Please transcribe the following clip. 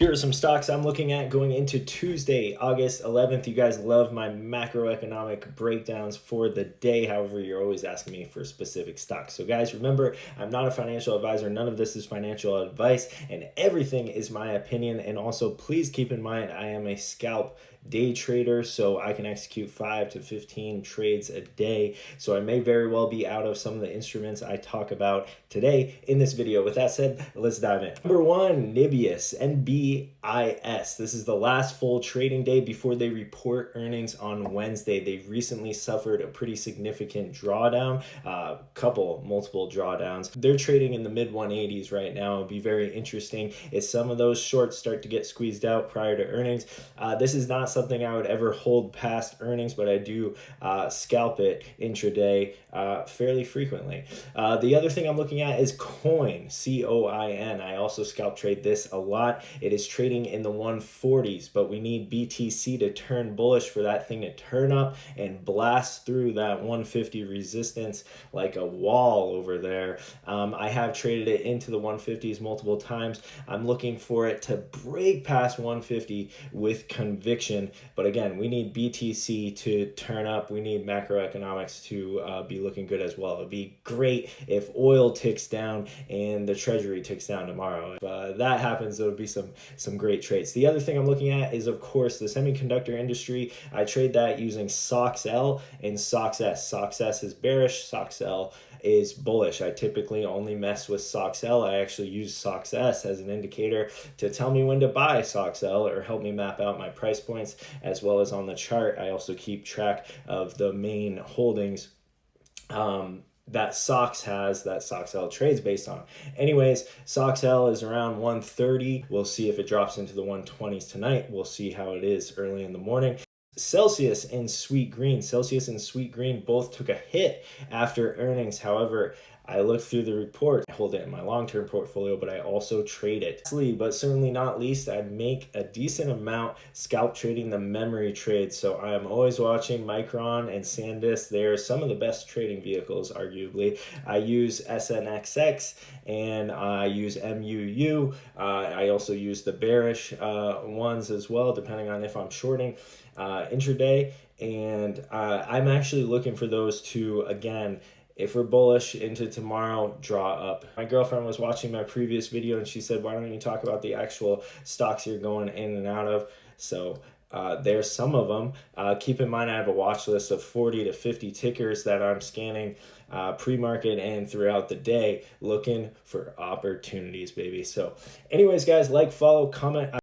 Here are some stocks I'm looking at going into Tuesday, August 11th. You guys love my macroeconomic breakdowns for the day. However, you're always asking me for specific stocks. So guys, remember, I'm not a financial advisor. None of this is financial advice, and everything is my opinion. And also, please keep in mind, I am a scalp day trader, so I can execute 5 to 15 trades a day. So I may very well be out of some of the instruments I talk about today in this video. With that said, let's dive in. Number one, Nibius, NBIS. This is the last full trading day before they report earnings on Wednesday. They recently suffered a pretty significant drawdown, multiple drawdowns. They're trading in the mid 180s right now. It'll be very interesting if some of those shorts start to get squeezed out prior to earnings. This is not something I would ever hold past earnings, but I do scalp it intraday fairly frequently. The other thing I'm looking at is Coin, COIN. I also scalp trade this a lot. It is trading in the 140s, but we need BTC to turn bullish for that thing to turn up and blast through that 150 resistance like a wall over there. I have traded it into the 150s multiple times. I'm looking for it to break past 150 with conviction. But again, we need BTC to turn up. We need macroeconomics to be looking good as well. It'd be great if oil ticks down and the treasury ticks down tomorrow. If that happens, there'll be some great trades. The other thing I'm looking at is, of course, the semiconductor industry. I trade that using SOXL and SOXS. SOXS is bearish, SOXL is bullish. I typically only mess with SOXL. I actually use SOXS as an indicator to tell me when to buy SOXL or help me map out my price points, as well as on the chart. I also keep track of the main holdings that SOX has, that SOXL trades based on. Anyways, SOXL is around 130. We'll see if it drops into the 120s tonight. We'll see how it is early in the morning. Celsius and Sweet Green. Celsius and Sweet Green both took a hit after earnings. However, I looked through the report. I hold it in my long-term portfolio, but I also trade it. Lastly, but certainly not least, I make a decent amount scalp trading the memory trades. So I am always watching Micron and SanDisk. They're some of the best trading vehicles, arguably. I use SNXX and I use MUU. I also use the bearish ones as well, depending on if I'm shorting intraday. And I'm actually looking for those to, again, if we're bullish into tomorrow, draw up. My girlfriend was watching my previous video and she said, why don't you talk about the actual stocks you're going in and out of? So there's some of them. Keep in mind, I have a watch list of 40 to 50 tickers that I'm scanning pre-market and throughout the day, looking for opportunities, baby. So anyways, guys, like, follow, comment.